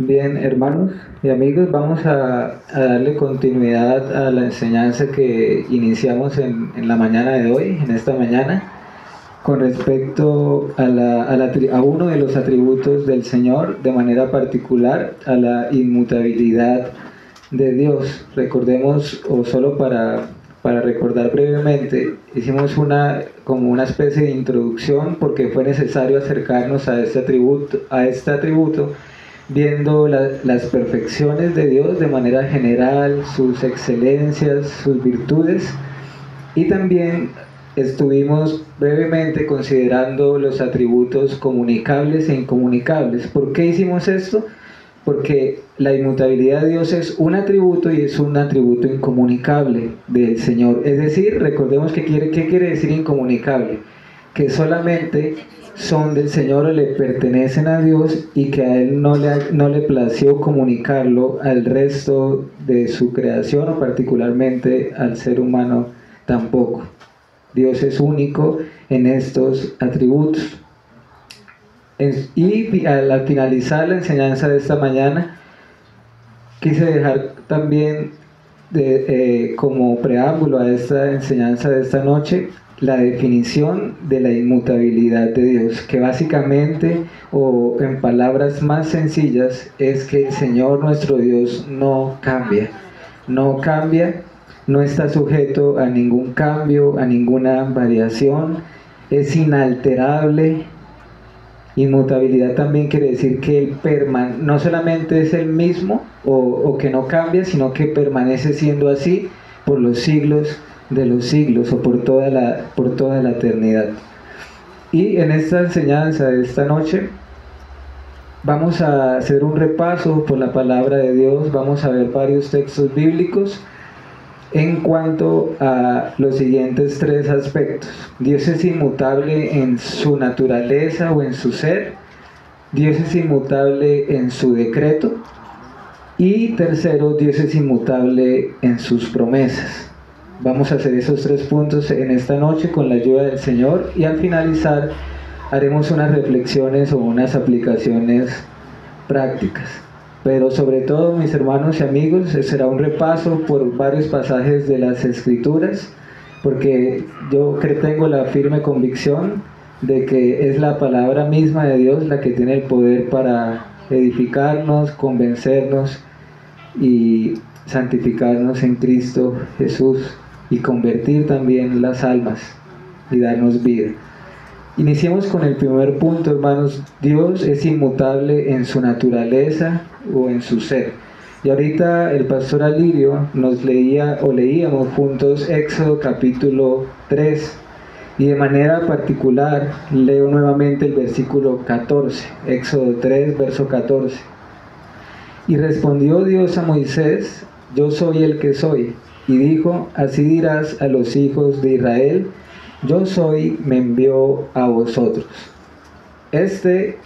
Bien, hermanos y amigos, vamos a darle continuidad a la enseñanza que iniciamos en la mañana de hoy, en esta mañana, con respecto a uno de los atributos del Señor, de manera particular a la inmutabilidad de Dios. Recordemos, o solo para recordar brevemente, hicimos como una especie de introducción porque fue necesario acercarnos a este atributo viendo las perfecciones de Dios de manera general, sus excelencias, sus virtudes, y también estuvimos brevemente considerando los atributos comunicables e incomunicables. ¿Por qué hicimos esto? Porque la inmutabilidad de Dios es un atributo y es un atributo incomunicable del Señor. Es decir, recordemos qué quiere decir incomunicable, que solamente son del Señor o le pertenecen a Dios y que a Él no le plació comunicarlo al resto de su creación o particularmente al ser humano tampoco. Dios es único en estos atributos. Y al finalizar la enseñanza de esta mañana, quise dejar también como preámbulo a esta enseñanza de esta noche la definición de la inmutabilidad de Dios, que básicamente, o en palabras más sencillas, es que el Señor nuestro Dios no cambia, no está sujeto a ningún cambio, a ninguna variación, es inalterable. Inmutabilidad también quiere decir que Él no solamente es el mismo o que no cambia, sino que permanece siendo así por los siglos de los siglos o por toda la eternidad. Y en esta enseñanza de esta noche vamos a hacer un repaso por la palabra de Dios, vamos a ver varios textos bíblicos en cuanto a los siguientes tres aspectos. Dios es inmutable en su naturaleza o en su ser. Dios es inmutable en su decreto. Y tercero, Dios es inmutable en sus promesas. Vamos a hacer esos tres puntos en esta noche con la ayuda del Señor, y al finalizar haremos unas reflexiones o unas aplicaciones prácticas. Pero sobre todo, mis hermanos y amigos, será un repaso por varios pasajes de las Escrituras, porque yo tengo la firme convicción de que es la palabra misma de Dios la que tiene el poder para edificarnos, convencernos y santificarnos en Cristo Jesús, y convertir también las almas y darnos vida. Iniciemos con el primer punto, hermanos. Dios es inmutable en su naturaleza o en su ser. Y ahorita el pastor Alirio nos leíamos juntos Éxodo capítulo 3, y de manera particular leo nuevamente el versículo 14, Éxodo 3, verso 14. Y respondió Dios a Moisés: yo soy el que soy. Y dijo: así dirás a los hijos de Israel: yo soy, me envió a vosotros.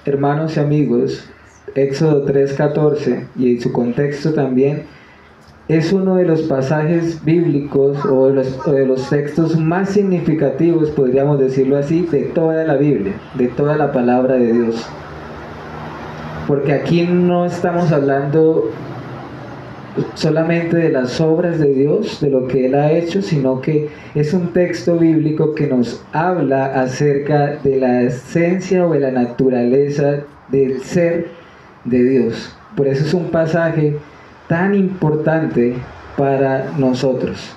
Hermanos y amigos, Éxodo 3:14, y en su contexto también, es uno de los pasajes bíblicos o de los textos más significativos, podríamos decirlo así, de toda la Biblia, de toda la palabra de Dios. Porque aquí no estamos hablando solamente de las obras de Dios, de lo que Él ha hecho, sino que es un texto bíblico que nos habla acerca de la esencia o de la naturaleza del ser de Dios. Por eso es un pasaje tan importante para nosotros.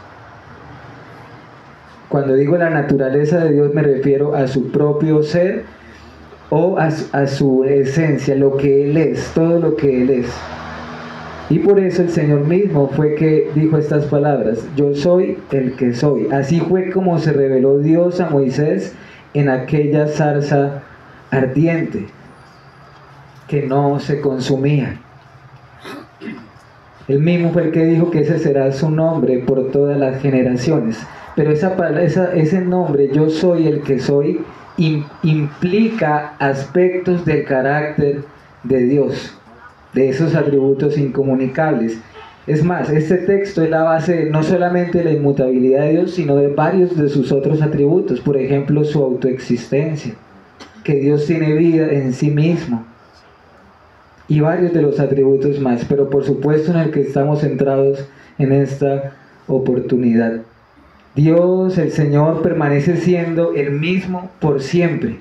Cuando digo la naturaleza de Dios me refiero a su propio ser o a su esencia, lo que Él es, todo lo que Él es. Y por eso el Señor mismo fue que dijo estas palabras: yo soy el que soy. Así fue como se reveló Dios a Moisés en aquella zarza ardiente que no se consumía. Él mismo fue el que dijo que ese será su nombre por todas las generaciones. Pero ese nombre, yo soy el que soy, implica aspectos del carácter de Dios, de esos atributos incomunicables. Es más, este texto es la base no solamente de la inmutabilidad de Dios, sino de varios de sus otros atributos. Por ejemplo, su autoexistencia, que Dios tiene vida en sí mismo. y varios de los atributos más, pero por supuesto en el que estamos centrados en esta oportunidad. Dios, el Señor, permanece siendo el mismo por siempre.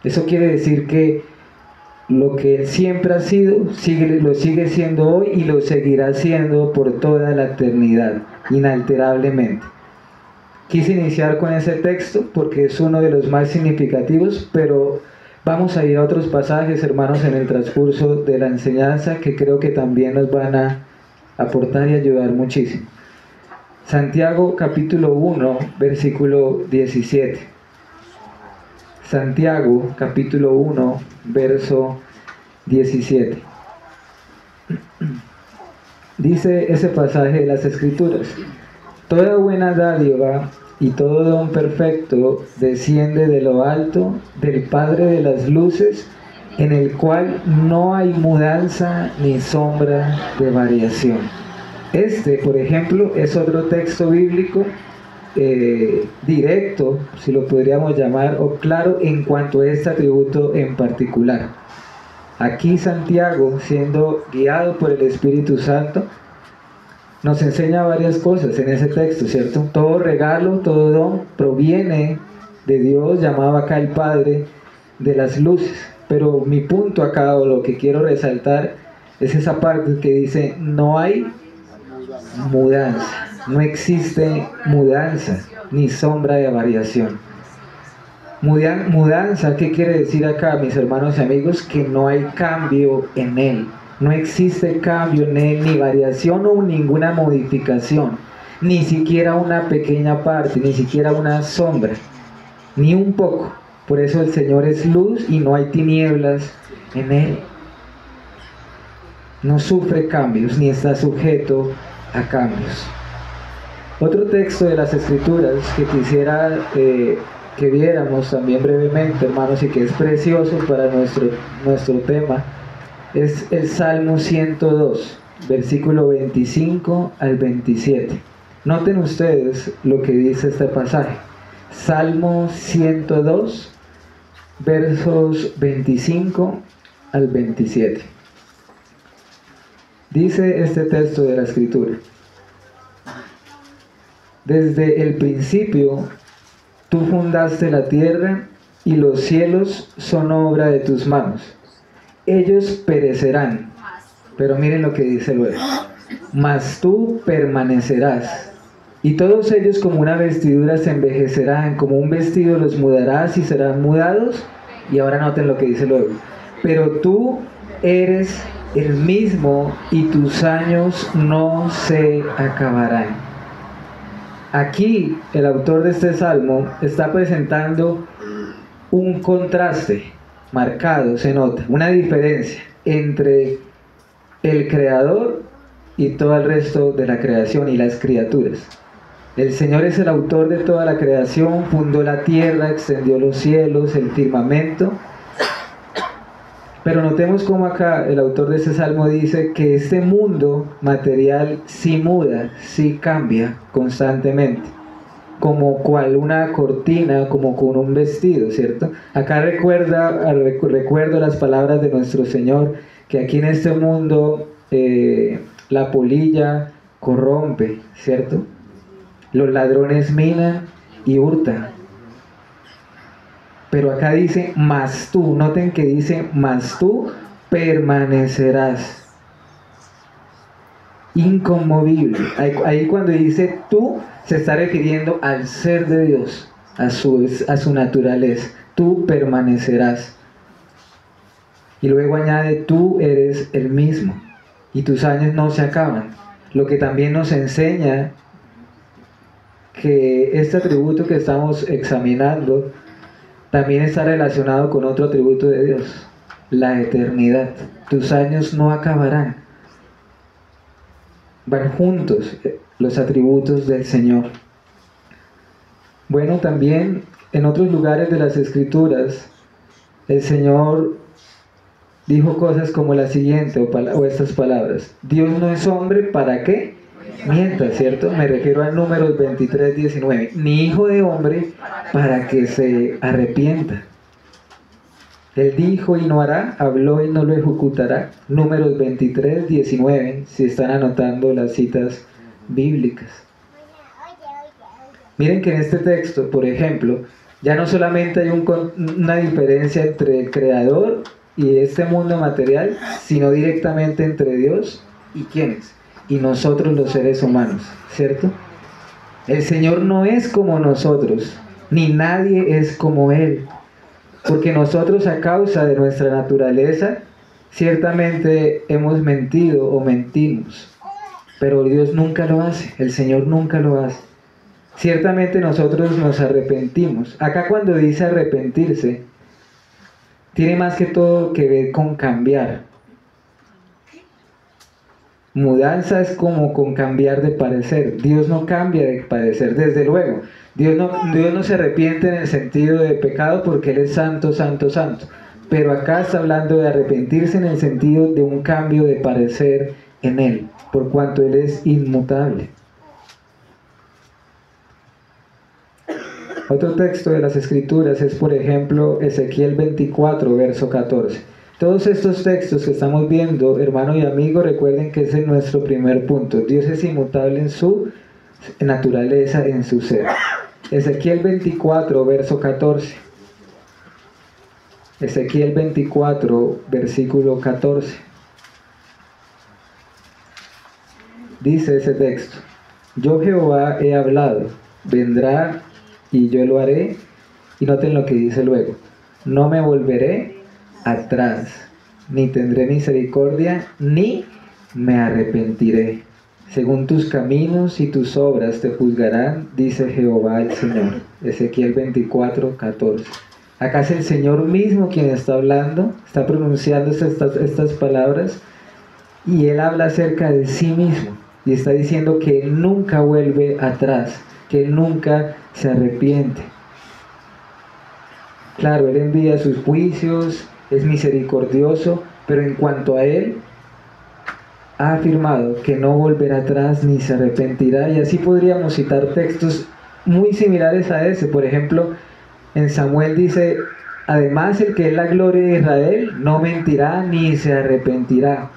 Eso quiere decir que lo que Él siempre ha sido, lo sigue siendo hoy y lo seguirá siendo por toda la eternidad, inalterablemente. Quise iniciar con ese texto porque es uno de los más significativos, pero vamos a ir a otros pasajes, hermanos, en el transcurso de la enseñanza que creo que también nos van a aportar y ayudar muchísimo. Santiago capítulo 1, versículo 17. Santiago capítulo 1, verso 17. Dice ese pasaje de las Escrituras: toda buena dádiva y todo don perfecto desciende de lo alto, del Padre de las luces, en el cual no hay mudanza ni sombra de variación. Este, por ejemplo, es otro texto bíblico directo, si lo podríamos llamar, o claro en cuanto a este atributo en particular. Aquí Santiago, siendo guiado por el Espíritu Santo, nos enseña varias cosas en ese texto, ¿cierto? Todo regalo, todo don proviene de Dios, llamado acá el Padre de las luces. Pero mi punto acá, o lo que quiero resaltar, es esa parte que dice: no hay mudanza, no existe mudanza ni sombra de variación. Mudanza, ¿qué quiere decir acá, mis hermanos y amigos? Que no hay cambio en Él, no existe cambio en Él, ni variación o ninguna modificación, ni siquiera una pequeña parte, ni siquiera una sombra, ni un poco. Por eso el Señor es luz y no hay tinieblas en Él. No sufre cambios, ni está sujeto a cambios. Otro texto de las Escrituras que quisiera que viéramos también brevemente, hermanos, y que es precioso para nuestro tema, es el Salmo 102, versículo 25 al 27. Noten ustedes lo que dice este pasaje. Salmo 102, versos 25 al 27. Dice este texto de la Escritura: desde el principio tú fundaste la tierra y los cielos son obra de tus manos. Ellos perecerán, pero miren lo que dice luego: mas tú permanecerás, y todos ellos como una vestidura se envejecerán, como un vestido los mudarás y serán mudados. Y ahora noten lo que dice luego: pero tú eres el mismo y tus años no se acabarán. Aquí el autor de este salmo está presentando un contraste marcado, se nota, una diferencia entre el Creador y todo el resto de la creación y las criaturas. El Señor es el autor de toda la creación, fundó la tierra, extendió los cielos, el firmamento. Pero notemos cómo acá el autor de este salmo dice que este mundo material sí muda, sí cambia constantemente, como cual una cortina, como con un vestido, ¿cierto? Acá recuerdo las palabras de nuestro Señor, que aquí en este mundo la polilla corrompe, ¿cierto? Los ladrones minan y hurtan. Pero acá dice: mas tú, noten que dice: mas tú permanecerás. Inconmovible. Ahí cuando dice tú, se está refiriendo al ser de Dios, a su naturaleza. Tú permanecerás. Y luego añade: tú eres el mismo y tus años no se acaban. Lo que también nos enseña que este atributo que estamos examinando también está relacionado con otro atributo de Dios, la eternidad. Tus años no acabarán. Van juntos los atributos del Señor. Bueno, también en otros lugares de las Escrituras, el Señor dijo cosas como la siguiente, o estas palabras: Dios no es hombre para que mienta, ¿cierto? Me refiero a Números 23, 19. Ni hijo de hombre para que se arrepienta. Él dijo y no hará, habló y no lo ejecutará. Números 23, 19, si están anotando las citas bíblicas. Miren que en este texto, por ejemplo, ya no solamente hay una diferencia entre el Creador y este mundo material, sino directamente entre Dios y ¿quiénes? Y nosotros los seres humanos, ¿cierto? El Señor no es como nosotros, ni nadie es como Él, porque nosotros a causa de nuestra naturaleza, ciertamente hemos mentido o mentimos, pero Dios nunca lo hace, el Señor nunca lo hace. Ciertamente nosotros nos arrepentimos. Acá cuando dice arrepentirse, tiene más que todo que ver con cambiar. Mudanza es como con cambiar de parecer. Dios no cambia de parecer, desde luego. Dios no se arrepiente en el sentido de pecado porque Él es santo, santo, santo. Pero acá está hablando de arrepentirse en el sentido de un cambio de parecer en Él, por cuanto Él es inmutable. Otro texto de las Escrituras es, por ejemplo, Ezequiel 24, verso 14. Todos estos textos que estamos viendo, hermano y amigo, recuerden que ese es nuestro primer punto. Dios es inmutable en su naturaleza, en su ser. Ezequiel 24, verso 14. Ezequiel 24, versículo 14. Dice ese texto: Yo Jehová he hablado, vendrá y yo lo haré. Y noten lo que dice luego: no me volveré atrás, ni tendré misericordia, ni me arrepentiré. Según tus caminos y tus obras te juzgarán, dice Jehová el Señor. Ezequiel 24, 14. Acá es el Señor mismo quien está hablando, está pronunciando estas palabras, y Él habla acerca de sí mismo, y está diciendo que Él nunca vuelve atrás, que Él nunca se arrepiente. Claro, Él envía sus juicios, es misericordioso, pero en cuanto a Él, ha afirmado que no volverá atrás ni se arrepentirá. Y así podríamos citar textos muy similares a ese. Por ejemplo, en Samuel dice: además el que es la gloria de Israel no mentirá ni se arrepentirá.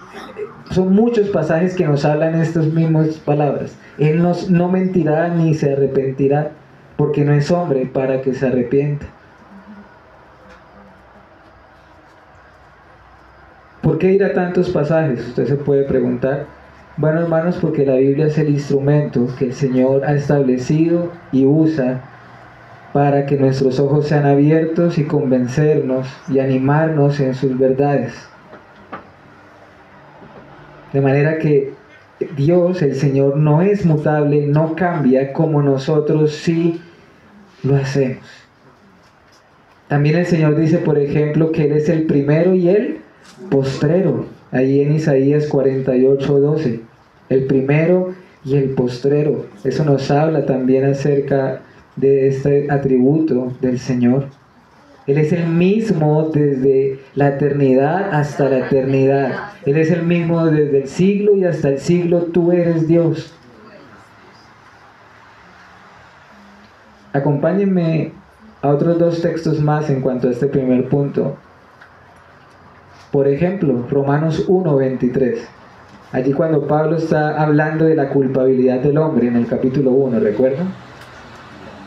Son muchos pasajes que nos hablan estas mismas palabras. Él no mentirá ni se arrepentirá, porque no es hombre para que se arrepienta. ¿Por qué ir a tantos pasajes? Usted se puede preguntar. Bueno, hermanos, porque la Biblia es el instrumento que el Señor ha establecido y usa para que nuestros ojos sean abiertos y convencernos y animarnos en sus verdades. De manera que Dios, el Señor, no es mutable, no cambia como nosotros sí lo hacemos. También el Señor dice, por ejemplo, que Él es el primero y el postrero. Ahí en Isaías 48, 12. El primero y el postrero. Eso nos habla también acerca de este atributo del Señor. Él es el mismo desde la eternidad hasta la eternidad. Él es el mismo desde el siglo y hasta el siglo. Tú eres Dios. Acompáñenme a otros dos textos más en cuanto a este primer punto. Por ejemplo, Romanos 1, 23. Allí cuando Pablo está hablando de la culpabilidad del hombre en el capítulo 1, ¿recuerdan?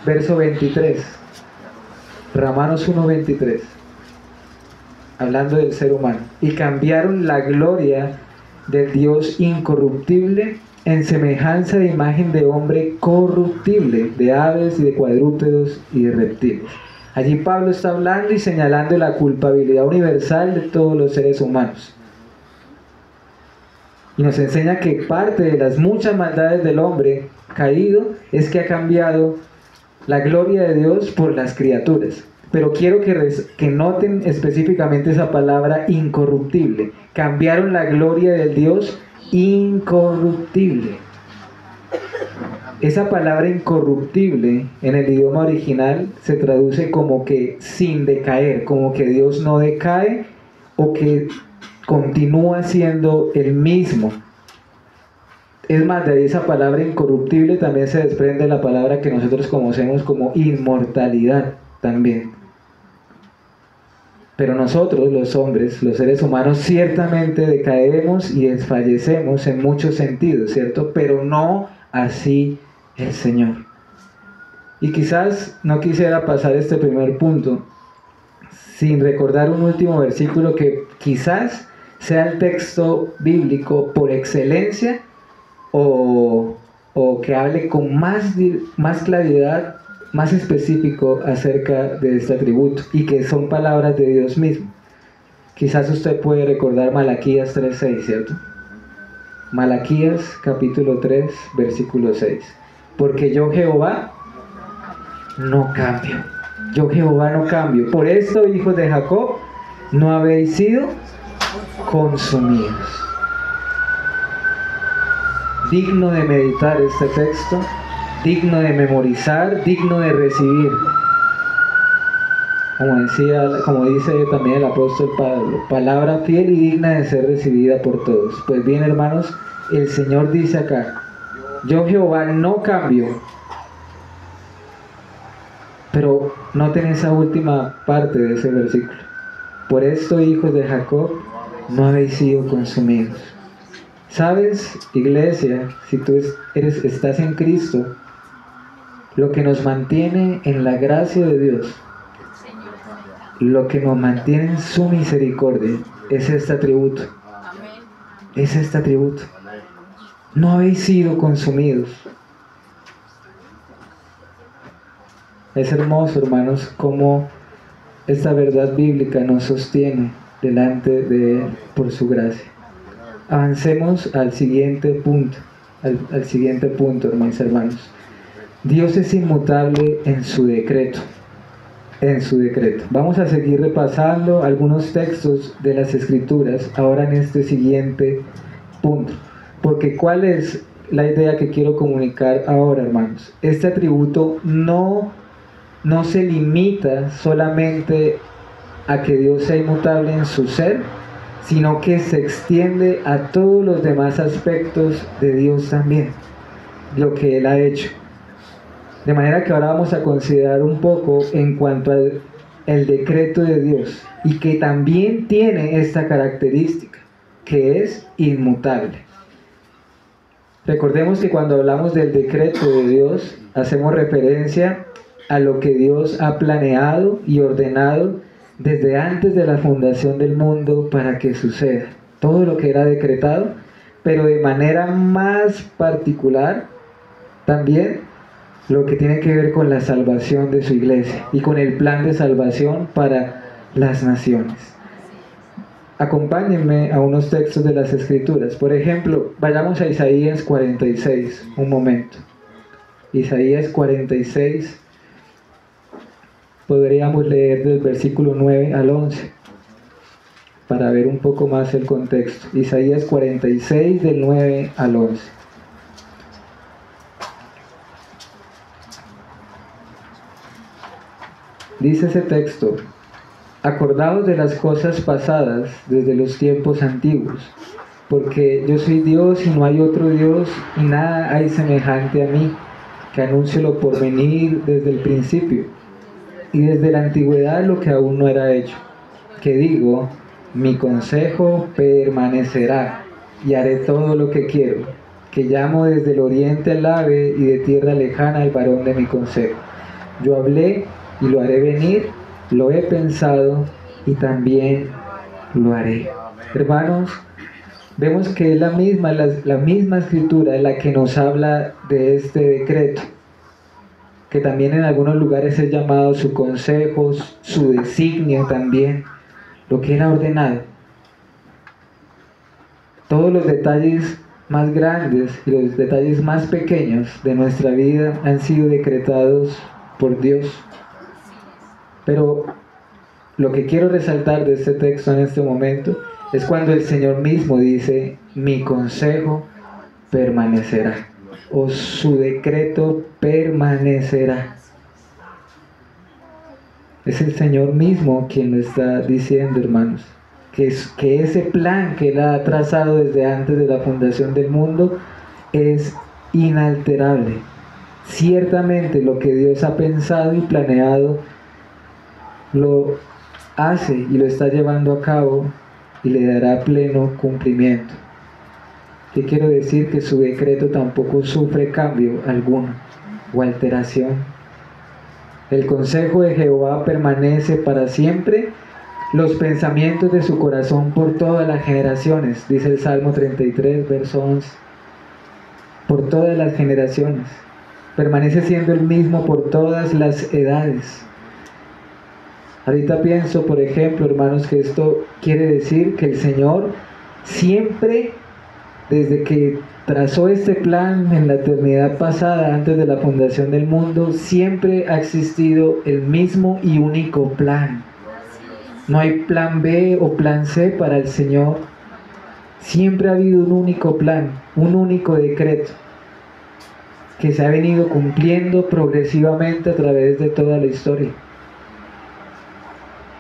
Verso 23. Romanos 1, 23. Hablando del ser humano. Y cambiaron la gloria del Dios incorruptible en semejanza de imagen de hombre corruptible, de aves y de cuadrúpedos y de reptiles. Allí Pablo está hablando y señalando la culpabilidad universal de todos los seres humanos. Y nos enseña que parte de las muchas maldades del hombre caído es que ha cambiado la gloria de Dios por las criaturas. Pero quiero que noten específicamente esa palabra incorruptible. Cambiaron la gloria del Dios incorruptible. Esa palabra incorruptible en el idioma original se traduce como que sin decaer, como que Dios no decae o que continúa siendo el mismo. Es más, de ahí esa palabra incorruptible también se desprende la palabra que nosotros conocemos como inmortalidad también. Pero nosotros, los hombres, los seres humanos, ciertamente decaemos y desfallecemos en muchos sentidos, ¿cierto? Pero no así el Señor. Y quizás no quisiera pasar este primer punto sin recordar un último versículo que quizás sea el texto bíblico por excelencia o que hable con más claridad, más específico acerca de este atributo y que son palabras de Dios mismo. Quizás usted puede recordar Malaquías 3:6, ¿cierto? Malaquías capítulo 3, versículo 6. Porque yo Jehová no cambio. Yo Jehová no cambio. Por esto, hijos de Jacob, no habéis sido consumidos. Digno de meditar este texto, digno de memorizar, digno de recibir. Como dice también el apóstol Pablo, palabra fiel y digna de ser recibida por todos. Pues bien, hermanos, el Señor dice acá, yo Jehová no cambio. Pero noten esa última parte de ese versículo. Por esto, hijos de Jacob, no habéis sido consumidos. ¿Sabes, iglesia, si tú estás en Cristo, lo que nos mantiene en la gracia de Dios, lo que nos mantiene en su misericordia, es este atributo? Es este atributo. No habéis sido consumidos. Es hermoso, hermanos, cómo esta verdad bíblica nos sostiene delante de Él por su gracia. Avancemos al siguiente punto, al siguiente punto, hermanos. Dios es inmutable en su decreto. En su decreto. Vamos a seguir repasando algunos textos de las Escrituras ahora en este siguiente punto. Porque ¿cuál es la idea que quiero comunicar ahora, hermanos? Este atributo no se limita solamente a que Dios sea inmutable en su ser, sino que se extiende a todos los demás aspectos de Dios también, lo que Él ha hecho. De manera que ahora vamos a considerar un poco en cuanto al decreto de Dios, y que también tiene esta característica, que es inmutable. Recordemos que cuando hablamos del decreto de Dios, hacemos referencia a lo que Dios ha planeado y ordenado desde antes de la fundación del mundo para que suceda. Todo lo que era decretado, pero de manera más particular también lo que tiene que ver con la salvación de su iglesia y con el plan de salvación para las naciones. Acompáñenme a unos textos de las Escrituras. Por ejemplo, vayamos a Isaías 46, un momento. Isaías 46, podríamos leer del versículo 9 al 11 para ver un poco más el contexto. Isaías 46 del 9 al 11. Dice ese texto: acordaos de las cosas pasadas desde los tiempos antiguos, porque yo soy Dios y no hay otro Dios, y nada hay semejante a mí, que anuncio lo por venir desde el principio, y desde la antigüedad lo que aún no era hecho, que digo, mi consejo permanecerá, y haré todo lo que quiero, que llamo desde el oriente al ave, y de tierra lejana al varón de mi consejo. Yo hablé y lo haré venir, lo he pensado y también lo haré. Hermanos, vemos que es la misma Escritura la que nos habla de este decreto, que también en algunos lugares es llamado su consejo, su designio también, lo que era ordenado. Todos los detalles más grandes y los detalles más pequeños de nuestra vida han sido decretados por Dios. Pero lo que quiero resaltar de este texto en este momento es cuando el Señor mismo dice, mi consejo permanecerá, o su decreto permanecerá. Es el Señor mismo quien lo está diciendo, hermanos, que ese plan que Él ha trazado desde antes de la fundación del mundo es inalterable. Ciertamente lo que Dios ha pensado y planeado lo hace y lo está llevando a cabo y le dará pleno cumplimiento. ¿Qué quiero decir? Que su decreto tampoco sufre cambio alguno o alteración. El consejo de Jehová permanece para siempre, los pensamientos de su corazón por todas las generaciones, dice el Salmo 33, verso 11. Por todas las generaciones. Permanece siendo el mismo por todas las edades. Ahorita pienso, por ejemplo, hermanos, que esto quiere decir que el Señor siempre, desde que trazó este plan en la eternidad pasada, antes de la fundación del mundo, siempre ha existido el mismo y único plan. No hay plan B o plan C para el Señor. Siempre ha habido un único plan, un único decreto, que se ha venido cumpliendo progresivamente a través de toda la historia.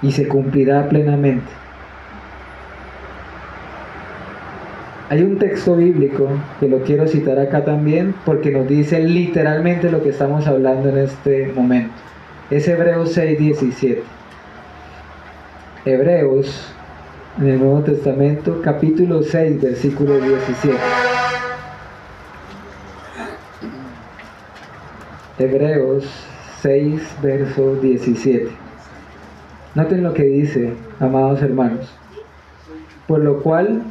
Y se cumplirá plenamente. Hay un texto bíblico que lo quiero citar acá también porque nos dice literalmente lo que estamos hablando en este momento. Es Hebreos 6:17. Hebreos, en el Nuevo Testamento, capítulo 6, versículo 17. Hebreos 6, verso 17. Noten lo que dice, amados hermanos. Por lo cual,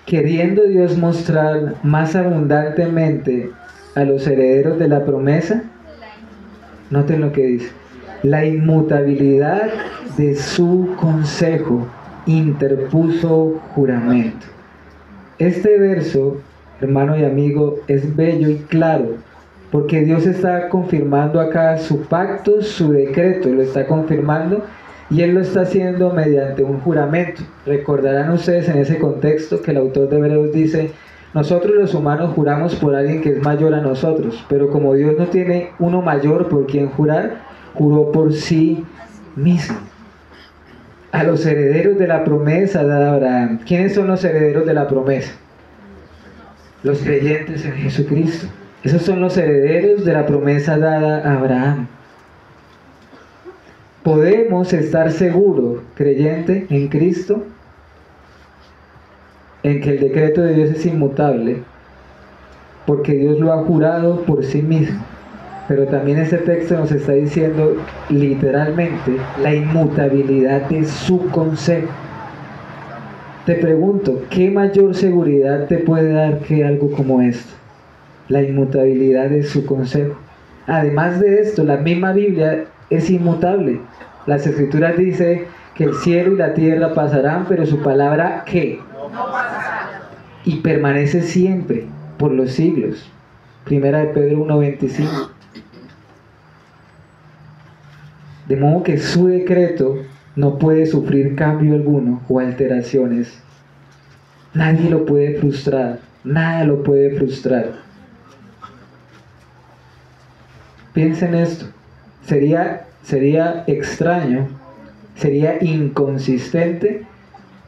queriendo Dios mostrar más abundantemente a los herederos de la promesa, noten lo que dice, la inmutabilidad de su consejo interpuso juramento. Este verso, hermano y amigo, es bello y claro, porque Dios está confirmando acá su pacto, su decreto, lo está confirmando, y Él lo está haciendo mediante un juramento. Recordarán ustedes en ese contexto que el autor de Hebreos dice, nosotros los humanos juramos por alguien que es mayor a nosotros, pero como Dios no tiene uno mayor por quien jurar, juró por sí mismo. A los herederos de la promesa de Abraham. ¿Quiénes son los herederos de la promesa? Los creyentes en Jesucristo. Esos son los herederos de la promesa dada a Abraham. Podemos estar seguros, creyente en Cristo, en que el decreto de Dios es inmutable, porque Dios lo ha jurado por sí mismo. Pero también este texto nos está diciendo literalmente la inmutabilidad de su consejo. Te pregunto, ¿qué mayor seguridad te puede dar que algo como esto? La inmutabilidad de su consejo. Además de esto, la misma Biblia es inmutable. Las Escrituras dicen que el cielo y la tierra pasarán, pero su palabra, ¿qué? No pasará. Y permanece siempre, por los siglos. Primera de Pedro 1:25. De modo que su decreto no puede sufrir cambio alguno o alteraciones. Nadie lo puede frustrar, nada lo puede frustrar. Piensen esto, sería extraño, sería inconsistente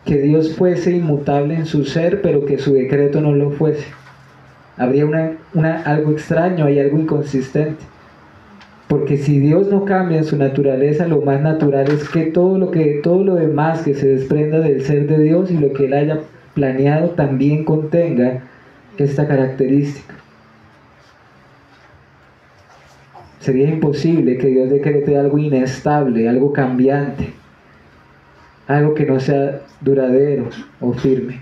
que Dios fuese inmutable en su ser, pero que su decreto no lo fuese. Habría algo extraño, hay algo inconsistente. Porque si Dios no cambia en su naturaleza, lo más natural es que todo lo demás que se desprenda del ser de Dios y lo que Él haya planeado también contenga esta característica. Sería imposible que Dios decrete algo inestable, algo cambiante, algo que no sea duradero o firme.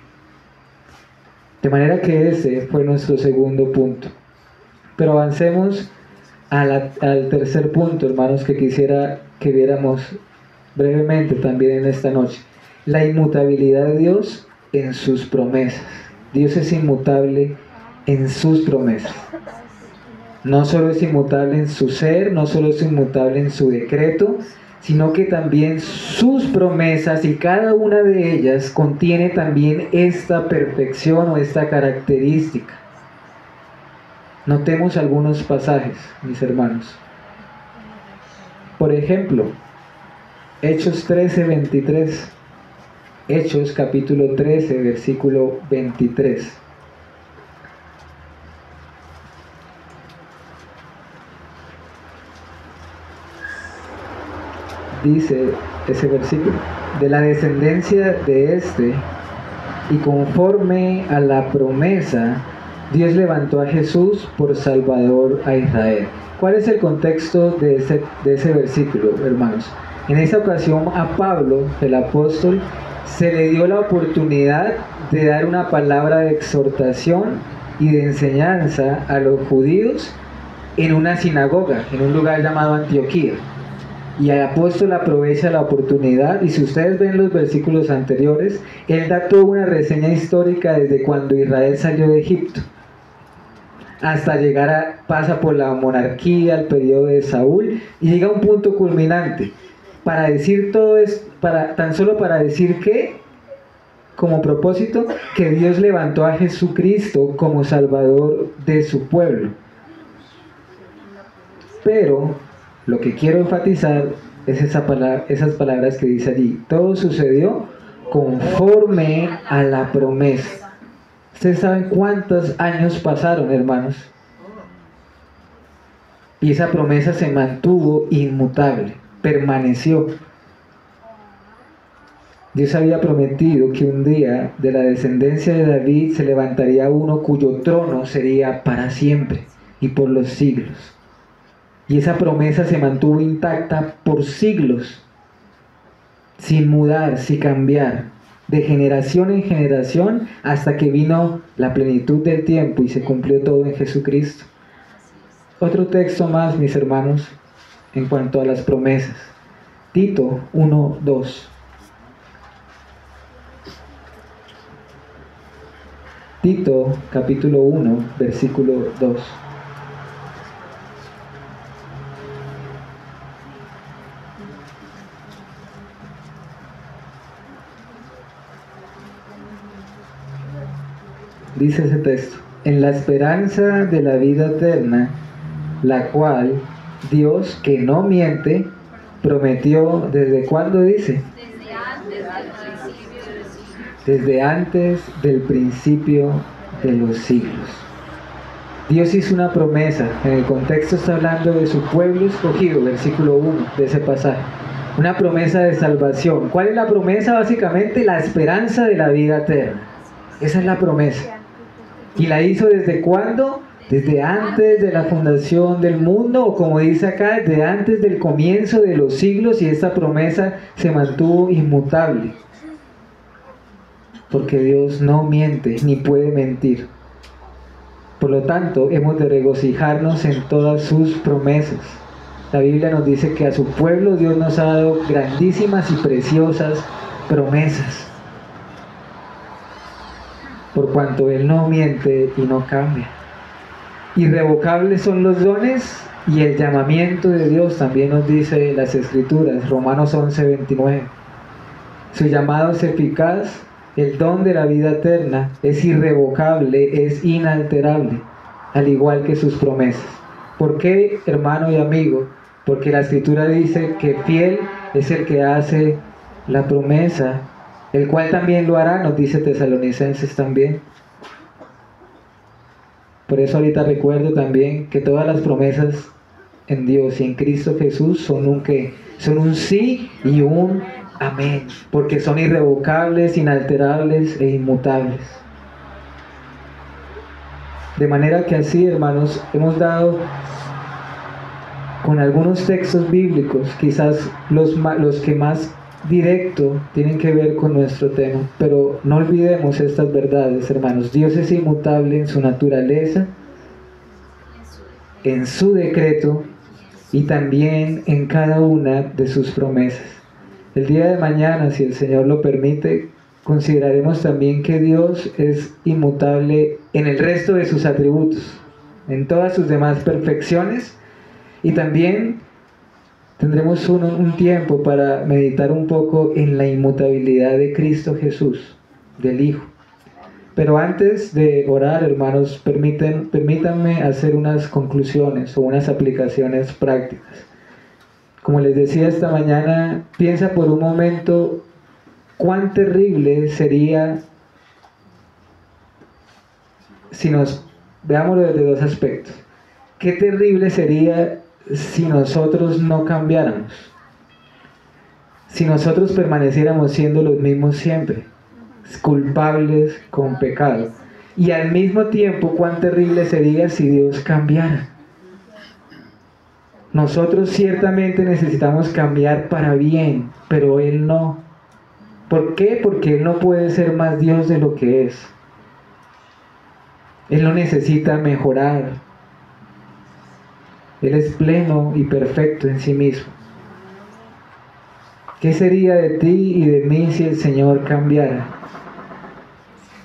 De manera que ese fue nuestro segundo punto. Pero avancemos al tercer punto, hermanos, que quisiera que viéramos brevemente también en esta noche. La inmutabilidad de Dios en sus promesas. Dios es inmutable en sus promesas. No solo es inmutable en su ser, no solo es inmutable en su decreto, sino que también sus promesas y cada una de ellas contiene también esta perfección o esta característica. Notemos algunos pasajes, mis hermanos. Por ejemplo, Hechos 13:23. Hechos capítulo 13, versículo 23. dice ese versículo, de la descendencia de este, y conforme a la promesa, Dios levantó a Jesús por Salvador a Israel. ¿Cuál es el contexto de ese versículo, hermanos? En esa ocasión a Pablo, el apóstol, se le dio la oportunidad de dar una palabra de exhortación y de enseñanza a los judíos en una sinagoga, en un lugar llamado Antioquía. Y el apóstol aprovecha la oportunidad, y si ustedes ven los versículos anteriores, él da toda una reseña histórica desde cuando Israel salió de Egipto hasta llegar pasa por la monarquía, el periodo de Saúl, y llega a un punto culminante para decir todo esto, tan solo para decir que, como propósito, que Dios levantó a Jesucristo como Salvador de su pueblo. Pero lo que quiero enfatizar es esas palabras que dice allí: todo sucedió conforme a la promesa. ¿Ustedes saben cuántos años pasaron, hermanos? Y esa promesa se mantuvo inmutable, permaneció. Dios había prometido que un día de la descendencia de David se levantaría uno cuyo trono sería para siempre y por los siglos. Y esa promesa se mantuvo intacta por siglos, sin mudar, sin cambiar, de generación en generación, hasta que vino la plenitud del tiempo y se cumplió todo en Jesucristo. Otro texto más, mis hermanos, en cuanto a las promesas. Tito 1:2. Tito capítulo 1, versículo 2. Dice ese texto: en la esperanza de la vida eterna, la cual Dios, que no miente, prometió ¿desde cuándo dice? Desde antes del principio de los siglos. Dios hizo una promesa, en el contexto está hablando de su pueblo escogido, versículo 1 de ese pasaje. Una promesa de salvación. ¿Cuál es la promesa? Básicamente la esperanza de la vida eterna. Esa es la promesa. ¿Y la hizo desde cuándo? Desde antes de la fundación del mundo, o como dice acá, desde antes del comienzo de los siglos, y esta promesa se mantuvo inmutable. Porque Dios no miente ni puede mentir. Por lo tanto, hemos de regocijarnos en todas sus promesas. La Biblia nos dice que a su pueblo Dios nos ha dado grandísimas y preciosas promesas. Por cuanto Él no miente y no cambia. Irrevocables son los dones y el llamamiento de Dios, también nos dice las Escrituras, Romanos 11:29. Su llamado es eficaz, el don de la vida eterna es irrevocable, es inalterable, al igual que sus promesas. ¿Por qué, hermano y amigo? Porque la Escritura dice que fiel es el que hace la promesa, el cual también lo hará, nos dice Tesalonicenses también. Por eso ahorita recuerdo también que todas las promesas en Dios y en Cristo Jesús son un ¿qué? Son un sí y un amén, porque son irrevocables, inalterables e inmutables. De manera que así, hermanos, hemos dado con algunos textos bíblicos, quizás los que más directo tienen que ver con nuestro tema, pero no olvidemos estas verdades, hermanos. Dios es inmutable en su naturaleza, en su decreto y también en cada una de sus promesas. El día de mañana, si el Señor lo permite, consideraremos también que Dios es inmutable en el resto de sus atributos, en todas sus demás perfecciones, y también tendremos un tiempo para meditar un poco en la inmutabilidad de Cristo Jesús, del Hijo. Pero antes de orar, hermanos, permítanme hacer unas conclusiones o unas aplicaciones prácticas. Como les decía esta mañana, piensa por un momento cuán terrible sería veámoslo desde dos aspectos. Qué terrible sería si nosotros no cambiáramos. si nosotros permaneciéramos siendo los mismos siempre, culpables con pecado. Y al mismo tiempo, cuán terrible sería si Dios cambiara. Nosotros ciertamente necesitamos cambiar para bien, pero Él no. ¿Por qué? Porque Él no puede ser más Dios de lo que es. Él no necesita mejorar. Él es pleno y perfecto en sí mismo. ¿Qué sería de ti y de mí si el Señor cambiara?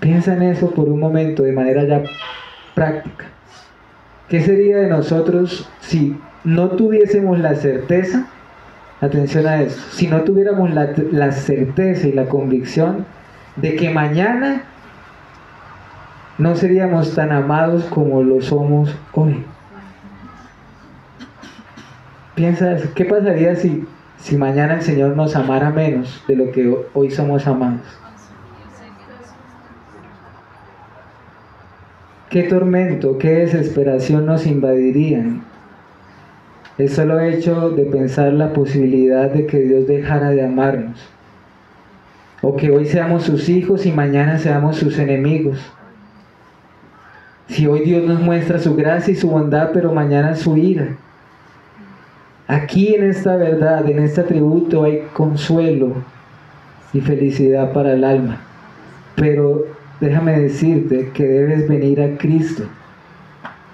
Piensa en eso por un momento de manera ya práctica. ¿Qué sería de nosotros si no tuviésemos la certeza? Atención a eso. Si no tuviéramos la certeza y la convicción de que mañana no seríamos tan amados como lo somos hoy. Piensa eso. ¿Qué pasaría si mañana el Señor nos amara menos de lo que hoy somos amados? ¿Qué tormento, qué desesperación nos invadirían? El solo hecho de pensar la posibilidad de que Dios dejara de amarnos, o que hoy seamos sus hijos y mañana seamos sus enemigos. Si hoy Dios nos muestra su gracia y su bondad, pero mañana su ira. Aquí en esta verdad, en este atributo hay consuelo y felicidad para el alma. Pero déjame decirte que debes venir a Cristo,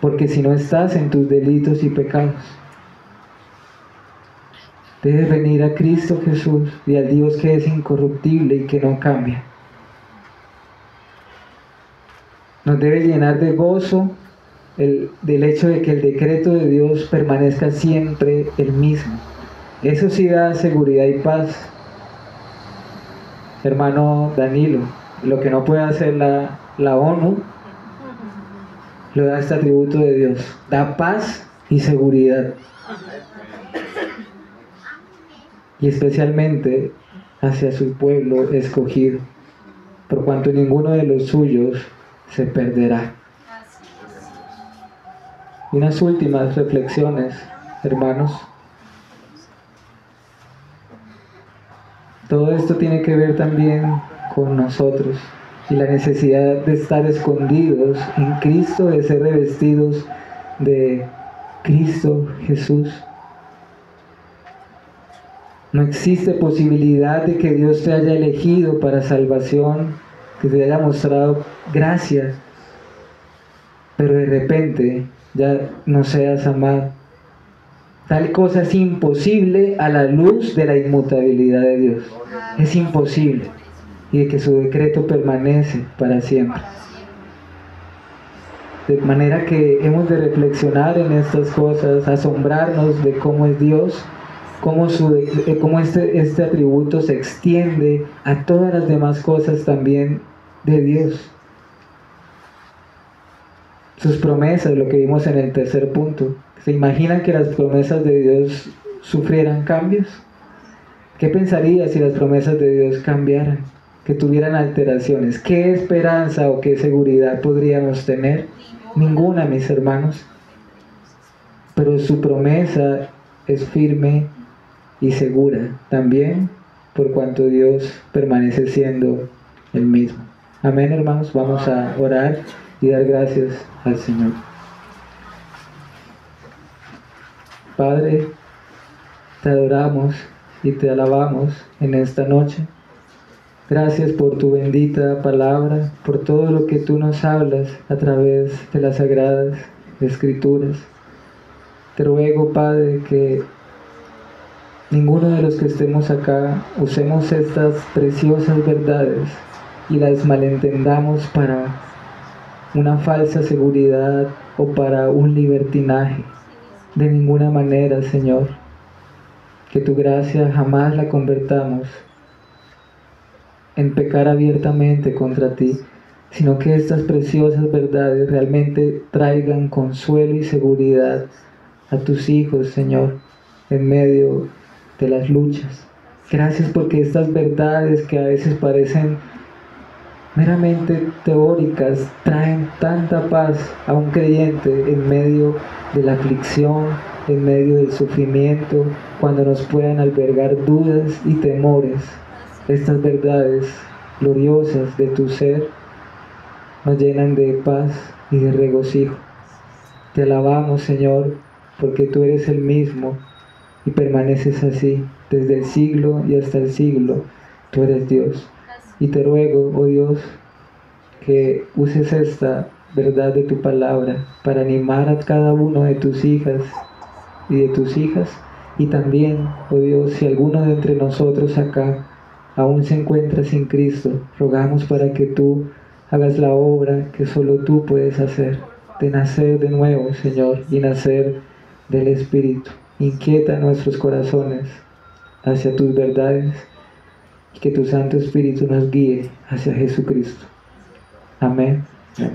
porque si no estás en tus delitos y pecados, debes venir a Cristo Jesús y al Dios que es incorruptible y que no cambia. Nos debe llenar de gozo del hecho de que el decreto de Dios permanezca siempre el mismo. Eso sí da seguridad y paz. Hermano Danilo, lo que no puede hacer la ONU, lo da este atributo de Dios. Da paz y seguridad. Y especialmente hacia su pueblo escogido, por cuanto ninguno de los suyos se perderá. Unas últimas reflexiones, hermanos. Todo esto tiene que ver también con nosotros y la necesidad de estar escondidos en Cristo, de ser revestidos de Cristo Jesús. No existe posibilidad de que Dios te haya elegido para salvación, que te haya mostrado gracia, pero de repente ya no seas amado. Tal cosa es imposible a la luz de la inmutabilidad de Dios. Es imposible. Y de que su decreto permanece para siempre. De manera que hemos de reflexionar en estas cosas, asombrarnos de cómo es Dios, cómo este atributo se extiende a todas las demás cosas también de Dios. Sus promesas, lo que vimos en el tercer punto. ¿Se imaginan que las promesas de Dios sufrieran cambios? ¿Qué pensaría si las promesas de Dios cambiaran? Que tuvieran alteraciones. ¿Qué esperanza o qué seguridad podríamos tener? Ninguna, mis hermanos. Pero su promesa es firme y segura también, por cuanto Dios permanece siendo el mismo. Amén, hermanos. Vamos a orar y dar gracias al Señor. Padre, te adoramos y te alabamos en esta noche. Gracias por tu bendita palabra, por todo lo que tú nos hablas a través de las sagradas escrituras. Te ruego, Padre, que ninguno de los que estemos acá usemos estas preciosas verdades y las malentendamos para una falsa seguridad o para un libertinaje. De ninguna manera, Señor. Que tu gracia jamás la convertamos en pecar abiertamente contra ti, sino que estas preciosas verdades realmente traigan consuelo y seguridad a tus hijos, Señor, en medio de las luchas. Gracias porque estas verdades que a veces parecen meramente teóricas traen tanta paz a un creyente en medio de la aflicción, en medio del sufrimiento, cuando nos puedan albergar dudas y temores. Estas verdades gloriosas de tu ser nos llenan de paz y de regocijo. Te alabamos, Señor, porque tú eres el mismo y permaneces así desde el siglo y hasta el siglo. Tú eres Dios. Y te ruego, oh Dios, que uses esta verdad de tu palabra para animar a cada uno de tus hijas y de tus hijas. Y también, oh Dios, si alguno de entre nosotros acá aún se encuentra sin Cristo, rogamos para que tú hagas la obra que solo tú puedes hacer, de nacer de nuevo, Señor, y nacer del Espíritu. Inquieta nuestros corazones hacia tus verdades y que tu Santo Espíritu nos guíe hacia Jesucristo. Amén. Amén.